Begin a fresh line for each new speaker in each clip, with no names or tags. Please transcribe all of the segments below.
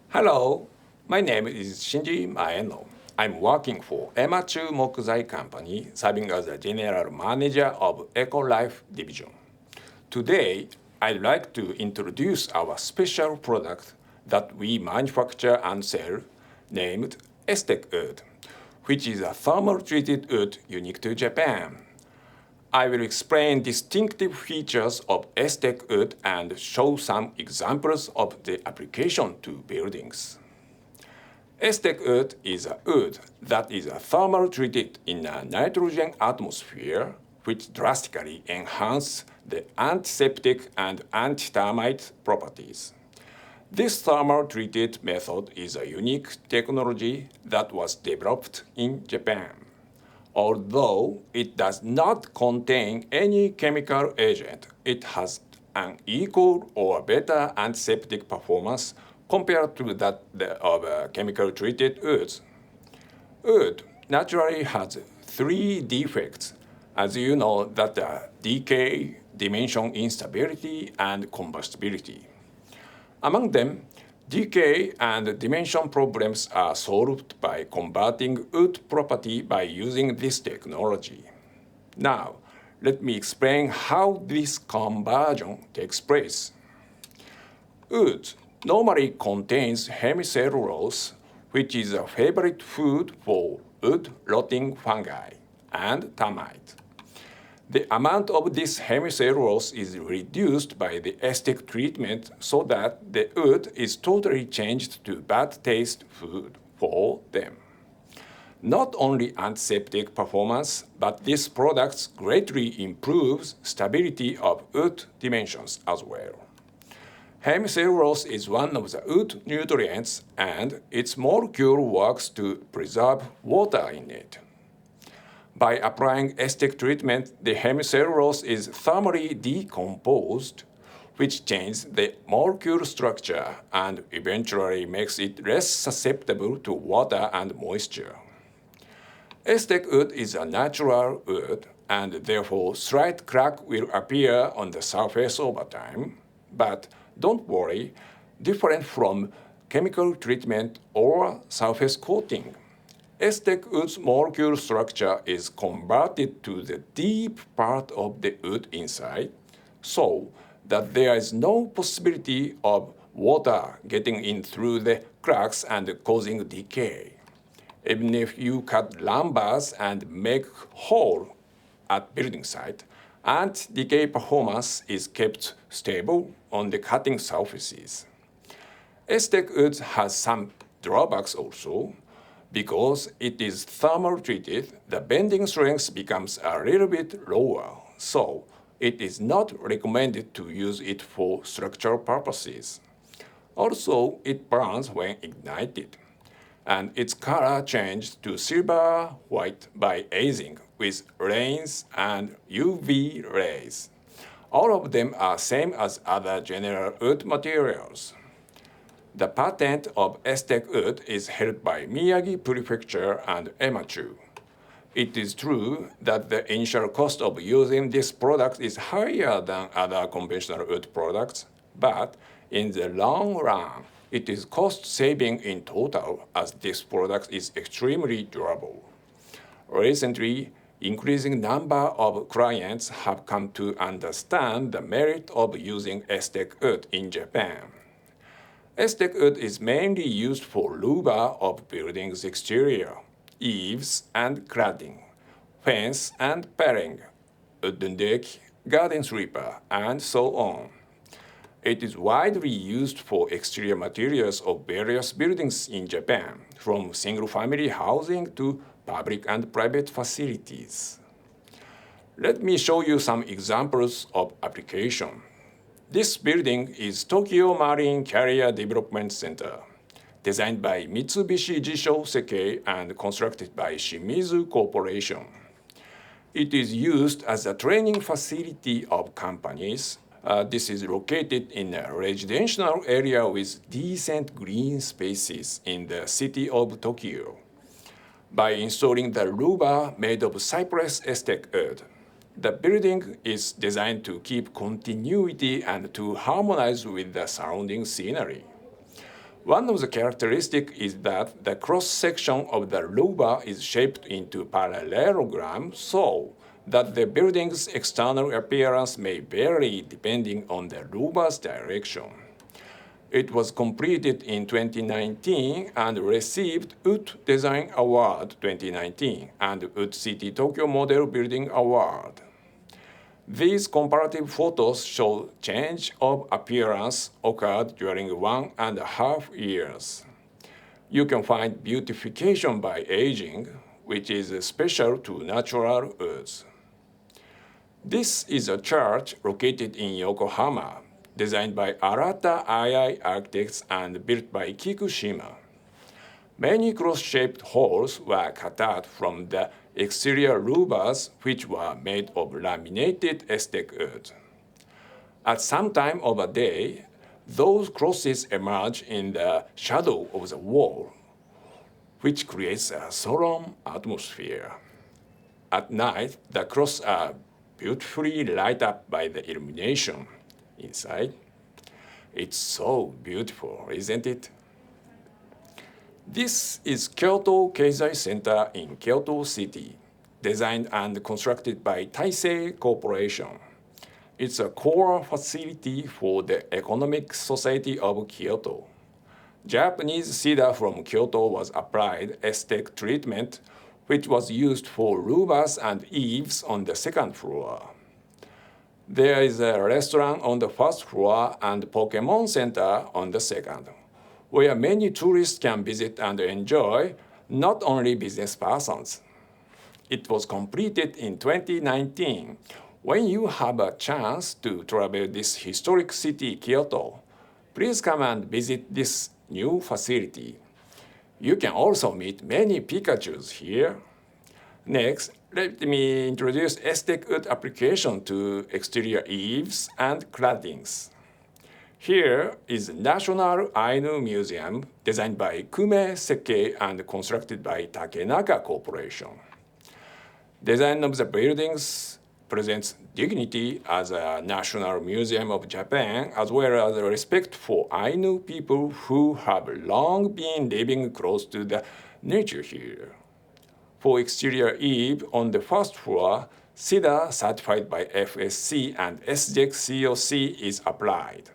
Hello, my name is Shinji Maeno. I'm working for Emachu Mokuzai Company, serving as the General Manager of EcoLife Division. Today, I'd like to introduce our special product that we manufacture and sell, named Estec Wood, which is a thermal-treated wood unique to Japan. I will explain distinctive features of Estec wood and show some examples of the application to buildings. Estec wood is a wood that is thermal treated in a nitrogen atmosphere, which drastically enhances the antiseptic and anti-termite properties. This thermal treated method is a unique technology that was developed in Japan. Although it does not contain any chemical agent, it has an equal or better antiseptic performance compared to that of chemical treated woods. Wood naturally has three defects, as you know, that are decay, dimension instability, and combustibility. Among them, decay and dimension problems are solved by converting wood property by using this technology. Now, let me explain how this conversion takes place. Wood normally contains hemicellulose, which is a favorite food for wood-rotting fungi, and termite. The amount of this hemicellulose is reduced by the Estec treatment so that the wood is totally changed to bad taste food for them. Not only antiseptic performance, but this product greatly improves stability of wood dimensions as well. Hemicellulose is one of the wood nutrients, and its molecule works to preserve water in it. By applying Estec treatment, the hemicellulose is thermally decomposed, which changes the molecule structure and eventually makes it less susceptible to water and moisture. Estec wood is a natural wood, and therefore slight crack will appear on the surface over time. But don't worry, different from chemical treatment or surface coating. Estec wood's molecule structure is converted to the deep part of the wood inside, so that there is no possibility of water getting in through the cracks and causing decay. Even if you cut lumbers and make hole at building site, anti-decay performance is kept stable on the cutting surfaces. Estec wood has some drawbacks also. Because it is thermal treated, the bending strength becomes a little bit lower, so it is not recommended to use it for structural purposes. Also, it burns when ignited, and its color changes to silver white by aging with rains and UV rays. All of them are same as other general wood materials. The patent of Estec wood is held by Miyagi Prefecture and Emachu. It is true that the initial cost of using this product is higher than other conventional wood products, but in the long run, it is cost-saving in total as this product is extremely durable. Recently, increasing number of clients have come to understand the merit of using Estec wood in Japan. Estec wood is mainly used for louver of buildings' exterior, eaves and cladding, fence and paling, wooden deck, garden sweeper, and so on. It is widely used for exterior materials of various buildings in Japan, from single-family housing to public and private facilities. Let me show you some examples of application. This building is Tokyo Marine Carrier Development Center, designed by Mitsubishi Jisho Sekkei and constructed by Shimizu Corporation. It is used as a training facility of companies. This is located in a residential area with decent green spaces in the city of Tokyo. By installing the louver made of cypress Estec wood, the building is designed to keep continuity and to harmonize with the surrounding scenery. One of the characteristics is that the cross-section of the louver is shaped into parallelogram so that the building's external appearance may vary depending on the louver's direction. It was completed in 2019 and received UT Design Award 2019 and UT City Tokyo Model Building Award. These comparative photos show change of appearance occurred during 1.5 years. You can find beautification by aging, which is special to natural woods. This is a church located in Yokohama, designed by Arata II Architects and built by Kikushima. Many cross-shaped holes were cut out from the exterior louvers, which were made of laminated Aztec wood. At some time of the day, those crosses emerge in the shadow of the wall, which creates a solemn atmosphere. At night, the crosses are beautifully lit up by the illumination inside. It's so beautiful, isn't it? This is Kyoto Keizai Center in Kyoto City, designed and constructed by Taisei Corporation. It's a core facility for the Economic Society of Kyoto. Japanese cedar from Kyoto was applied Aztec treatment, which was used for louvers and eaves on the second floor. There is a restaurant on the first floor and Pokemon Center on the second, where many tourists can visit and enjoy, not only business persons. It was completed in 2019. When you have a chance to travel this historic city, Kyoto, please come and visit this new facility. You can also meet many Pikachus here. Next, let me introduce Aztec wood application to exterior eaves and claddings. Here is National Ainu Museum, designed by Kume Sekkei and constructed by Takenaka Corporation. Design of the buildings presents dignity as a National Museum of Japan, as well as respect for Ainu people who have long been living close to the nature here. For exterior eave on the first floor, cedar certified by FSC and SJEC COC is applied.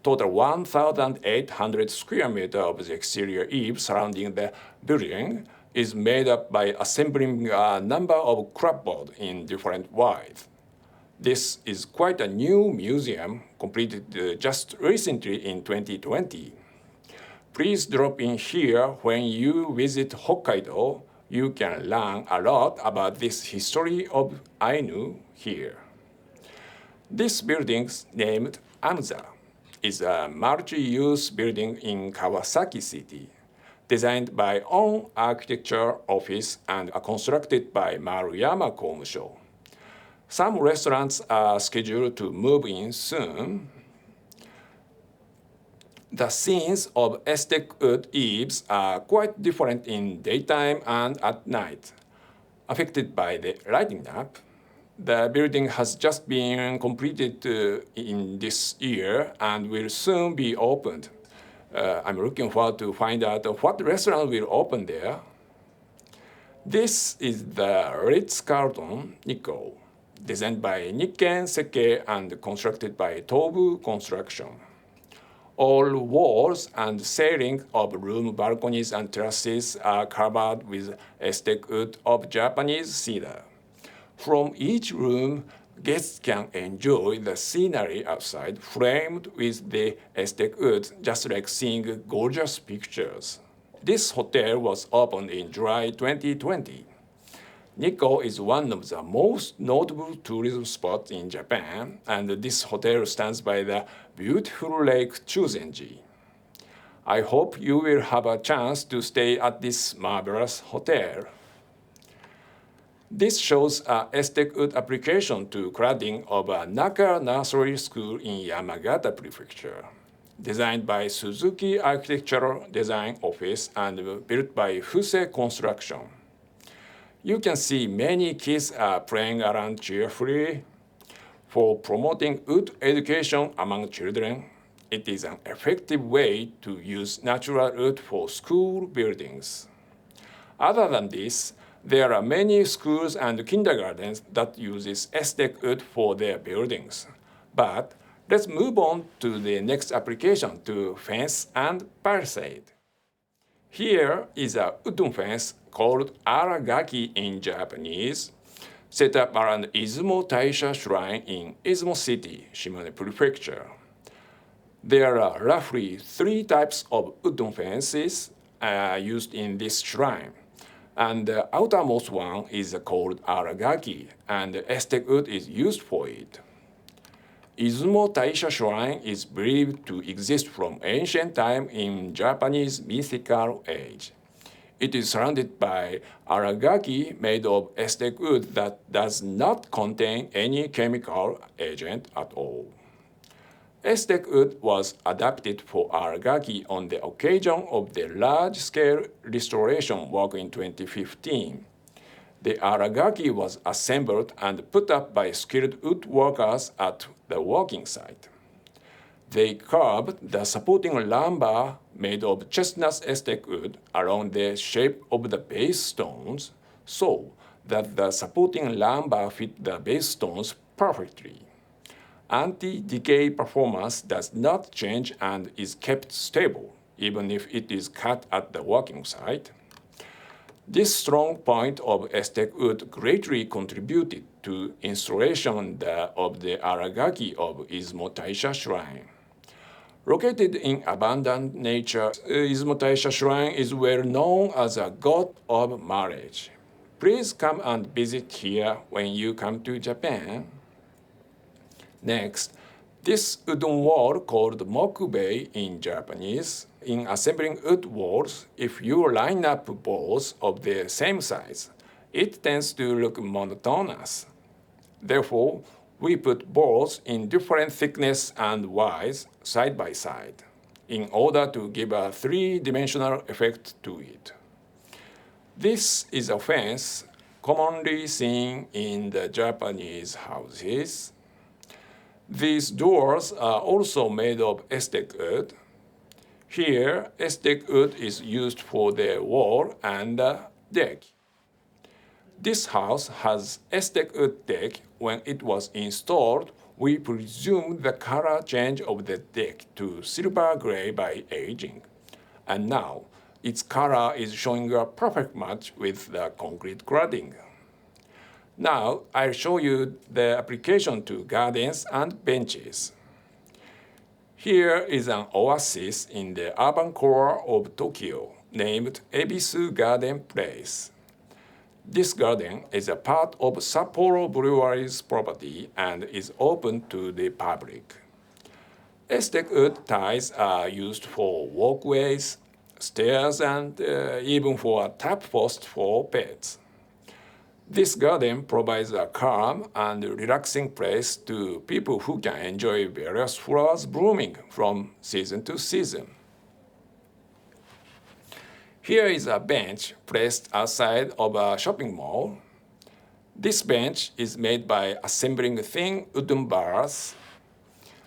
Total 1,800 square meters of the exterior eave surrounding the building is made up by assembling a number of clapboards in different widths. This is quite a new museum, completed just recently in 2020. Please drop in here when you visit Hokkaido. You can learn a lot about this history of Ainu here. This building, named AMZA, is a multi-use building in Kawasaki City, designed by On Architecture Office and constructed by Maruyama Komusho. Some restaurants are scheduled to move in soon. The scenes of Aztec wood eaves are quite different in daytime and at night, affected by the lighting up. The building has just been completed in this year and will soon be opened. I'm looking forward to find out what restaurant will open there. This is the Ritz-Carlton Nikko, designed by Nikken Sekkei and constructed by Tobu Construction. All walls and ceiling of room balconies and terraces are covered with Aztec wood of Japanese cedar. From each room, guests can enjoy the scenery outside framed with the Aztec wood, just like seeing gorgeous pictures. This hotel was opened in July 2020. Nikko is one of the most notable tourism spots in Japan, and this hotel stands by the beautiful Lake Chuzenji. I hope you will have a chance to stay at this marvelous hotel. This shows an Aztec wood application to cladding of a Naka Nursery School in Yamagata Prefecture, designed by Suzuki Architectural Design Office and built by Fuse Construction. You can see many kids are playing around cheerfully. For promoting wood education among children, It is an effective way to use natural wood for school buildings. Other than this, there are many schools and kindergartens that use aesthetic wood for their buildings. But let's move on to the next application, to fence and palisade. Here is a wooden fence called aragaki in Japanese, set up around Izumo Taisha Shrine in Izumo City, Shimane Prefecture. There are roughly 3 types of wooden fences used in this shrine. And the outermost one is called aragaki, and aesthetic wood is used for it. Izumo Taisha Shrine is believed to exist from ancient time in Japanese mythical age. It is surrounded by aragaki made of aesthetic wood that does not contain any chemical agent at all. Aesthetic wood was adapted for aragaki on the occasion of the large-scale restoration work in 2015. The aragaki was assembled and put up by skilled woodworkers at the working site. They carved the supporting lumber made of chestnut aesthetic wood along the shape of the base stones so that the supporting lumber fit the base stones perfectly. Anti-decay performance does not change and is kept stable, even if it is cut at the working site. This strong point of aesthetic wood greatly contributed to installation of the aragaki of Izumo Taisha Shrine. Located in abundant nature, Izumo Taisha Shrine is well known as a god of marriage. Please come and visit here when you come to Japan. Next, this wooden wall called mokubei in Japanese. In assembling wood walls, if you line up boards of the same size, it tends to look monotonous. Therefore, we put boards in different thickness and width side by side in order to give a 3-dimensional effect to it. This is a fence commonly seen in the Japanese houses. These doors are also made of aesthetic wood. Here, aesthetic wood is used for the wall and deck. This house has aesthetic wood deck. When it was installed, we presumed the color change of the deck to silver gray by aging. And now, its color is showing a perfect match with the concrete cladding. Now, I'll show you the application to gardens and benches. Here is an oasis in the urban core of Tokyo named Ebisu Garden Place. This garden is a part of Sapporo Brewery's property and is open to the public. Aesthetic wood ties are used for walkways, stairs, and even for a tap post for pets. This garden provides a calm and relaxing place to people who can enjoy various flowers blooming from season to season. Here is a bench placed outside of a shopping mall. This bench is made by assembling thin wooden bars.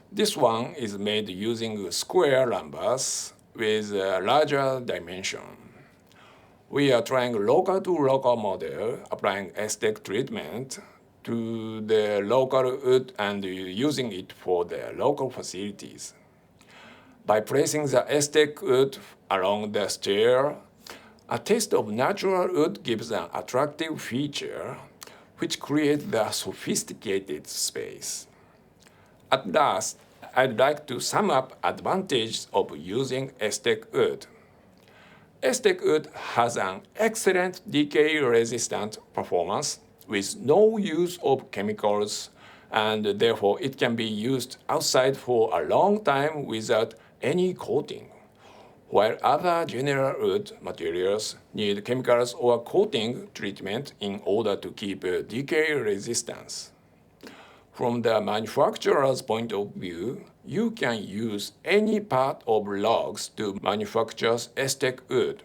This one is made using square lumbers with a larger dimension. We are trying local-to-local model, applying aesthetic treatment to the local wood and using it for the local facilities. By placing the aesthetic wood along the stair, a taste of natural wood gives an attractive feature, which creates the sophisticated space. At last, I'd like to sum up advantages of using aesthetic wood. Aesthetic wood has an excellent decay-resistant performance with no use of chemicals, and therefore it can be used outside for a long time without any coating, while other general wood materials need chemicals or coating treatment in order to keep decay resistance. From the manufacturer's point of view, you can use any part of logs to manufacture aesthetic wood,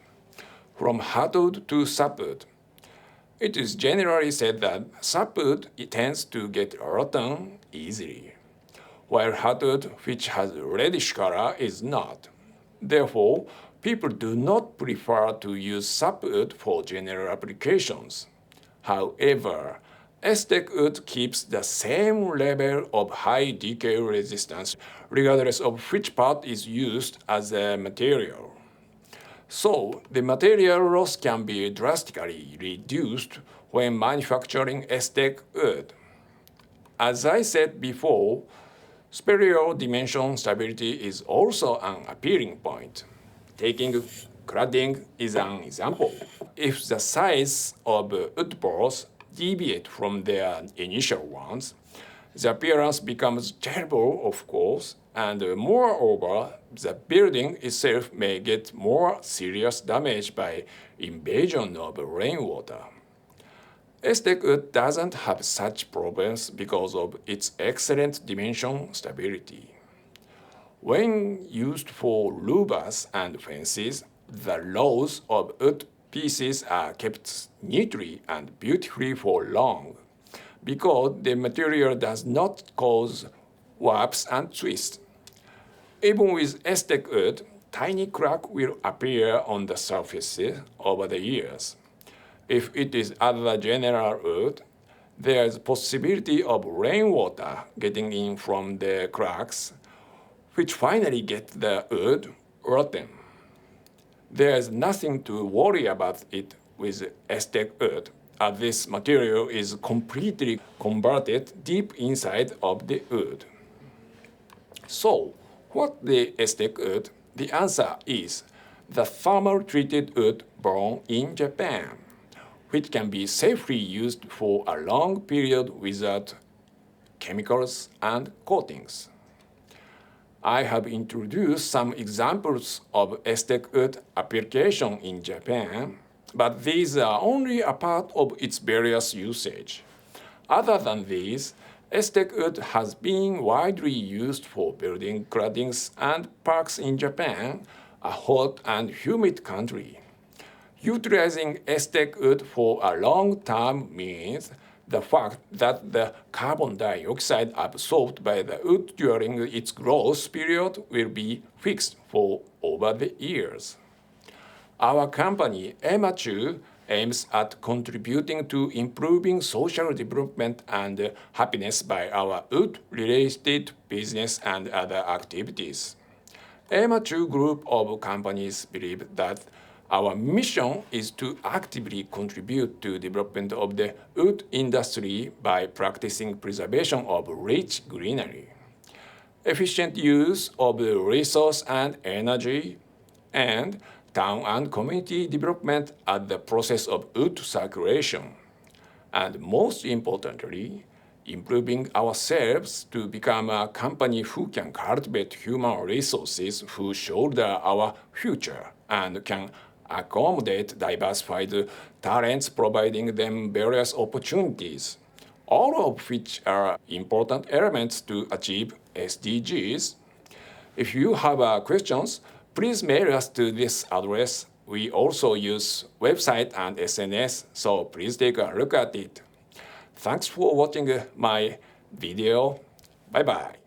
from hardwood to sapwood. It is generally said that sapwood tends to get rotten easily, while hardwood, which has reddish color, is not. Therefore, people do not prefer to use sapwood for general applications. However, Aztec wood keeps the same level of high decay resistance regardless of which part is used as a material. So, the material loss can be drastically reduced when manufacturing Aztec wood. As I said before, superior dimension stability is also an appealing point. Taking cladding is an example. If the size of wood balls deviate from their initial ones, the appearance becomes terrible, of course, and moreover, the building itself may get more serious damage by invasion of rainwater. Aztec wood doesn't have such problems because of its excellent dimension stability. When used for louvers and fences, the rows of wood pieces are kept neatly and beautifully for long, because the material does not cause warps and twists. Even with Aztec wood, tiny cracks will appear on the surfaces over the years. If it is other general wood, there is possibility of rainwater getting in from the cracks, which finally get the wood rotten. There is nothing to worry about it with Aztec wood, as this material is completely converted deep inside of the wood. So, what the Aztec wood? The answer is the thermal treated wood born in Japan, which can be safely used for a long period without chemicals and coatings. I have introduced some examples of Aztec wood application in Japan, but these are only a part of its various usage. Other than these, Aztec wood has been widely used for building claddings and parks in Japan, a hot and humid country. Utilizing Aztec wood for a long time means the fact that the carbon dioxide absorbed by the wood during its growth period will be fixed for over the years. Our company, Emachu, aims at contributing to improving social development and happiness by our wood-related business and other activities. Emachu Group of companies believe that our mission is to actively contribute to development of the wood industry by practicing preservation of rich greenery, efficient use of resource and energy, and town and community development at the process of wood circulation, and most importantly, improving ourselves to become a company who can cultivate human resources who shoulder our future and can accommodate diversified talents, providing them various opportunities, all of which are important elements to achieve SDGs. If you have questions, please mail us to this address. We also use website and SNS, so please take a look at it. Thanks for watching my video. Bye-bye.